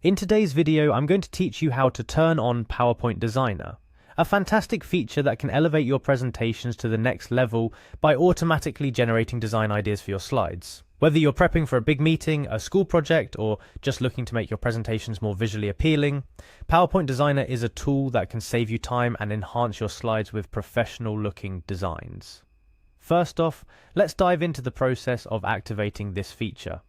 In today's video, I'm going to teach you how to turn on PowerPoint Designer, a fantastic feature that can elevate your presentations to the next level by automatically generating design ideas for your slides. Whether you're prepping for a big meeting, a school project, or just looking to make your presentations more visually appealing, PowerPoint Designer is a tool that can save you time and enhance your slides with professional-looking designs. First off, let's dive into the process of activating this feature.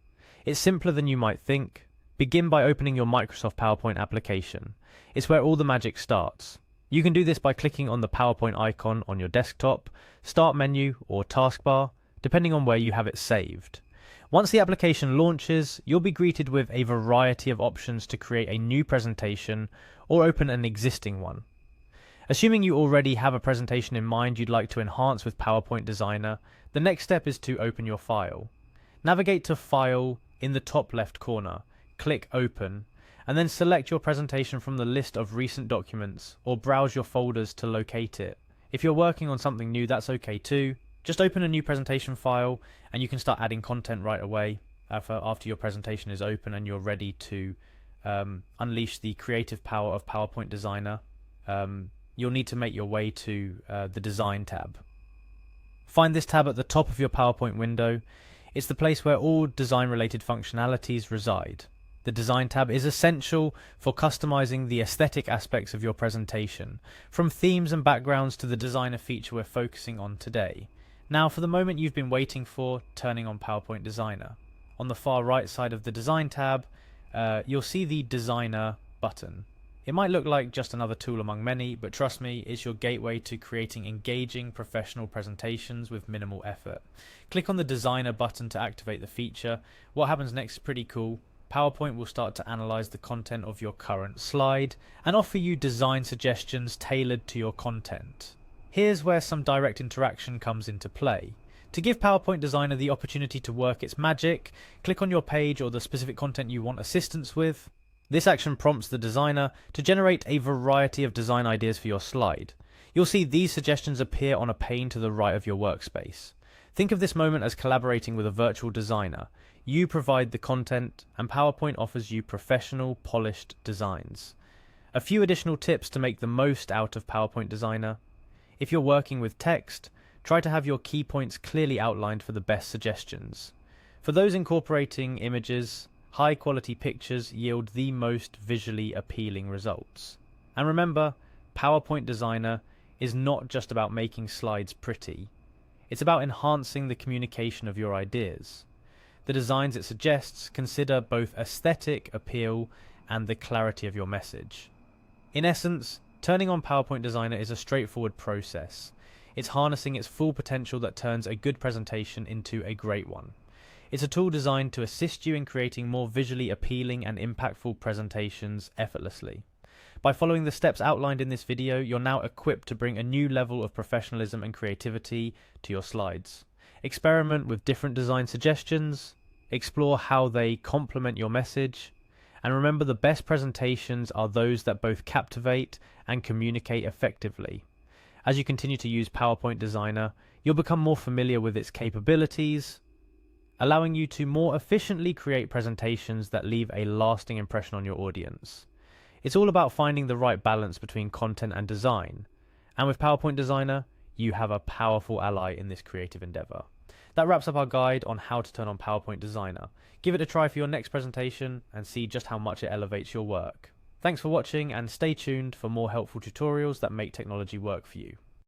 It's simpler than you might think. Begin by opening your Microsoft PowerPoint application. It's where all the magic starts. You can do this by clicking on the PowerPoint icon on your desktop, Start menu, or taskbar, depending on where you have it saved. Once the application launches, you'll be greeted with a variety of options to create a new presentation or open an existing one. Assuming you already have a presentation in mind you'd like to enhance with PowerPoint Designer, the next step is to open your file. Navigate to File in the top left corner, click Open, and then select your presentation from the list of recent documents or browse your folders to locate it. If you're working on something new, that's okay too. Just open a new presentation file and you can start adding content right away after your presentation is open and you're ready to unleash the creative power of PowerPoint Designer. You'll need to make your way to the Design tab. Find this tab at the top of your PowerPoint window. It's the place where all design-related functionalities reside. The Design tab is essential for customizing the aesthetic aspects of your presentation, from themes and backgrounds to the designer feature we're focusing on today. Now, for the moment you've been waiting for, turning on PowerPoint Designer. On the far right side of the Design tab, you'll see the Designer button. It might look like just another tool among many, but trust me, it's your gateway to creating engaging professional presentations with minimal effort. Click on the Designer button to activate the feature. What happens next is pretty cool. PowerPoint will start to analyze the content of your current slide and offer you design suggestions tailored to your content. Here's where some direct interaction comes into play. To give PowerPoint Designer the opportunity to work its magic, click on your page or the specific content you want assistance with. This action prompts the designer to generate a variety of design ideas for your slide. You'll see these suggestions appear on a pane to the right of your workspace. Think of this moment as collaborating with a virtual designer. You provide the content, and PowerPoint offers you professional, polished designs. A few additional tips to make the most out of PowerPoint Designer. If you're working with text, try to have your key points clearly outlined for the best suggestions. For those incorporating images, high-quality pictures yield the most visually appealing results. And remember, PowerPoint Designer is not just about making slides pretty. It's about enhancing the communication of your ideas. The designs it suggests consider both aesthetic appeal and the clarity of your message. In essence, turning on PowerPoint Designer is a straightforward process. It's harnessing its full potential that turns a good presentation into a great one. It's a tool designed to assist you in creating more visually appealing and impactful presentations effortlessly. By following the steps outlined in this video, you're now equipped to bring a new level of professionalism and creativity to your slides. Experiment with different design suggestions, explore how they complement your message, and remember the best presentations are those that both captivate and communicate effectively. As you continue to use PowerPoint Designer, you'll become more familiar with its capabilities, allowing you to more efficiently create presentations that leave a lasting impression on your audience. It's all about finding the right balance between content and design, and with PowerPoint Designer, you have a powerful ally in this creative endeavor. That wraps up our guide on how to turn on PowerPoint Designer. Give it a try for your next presentation and see just how much it elevates your work. Thanks for watching and stay tuned for more helpful tutorials that make technology work for you.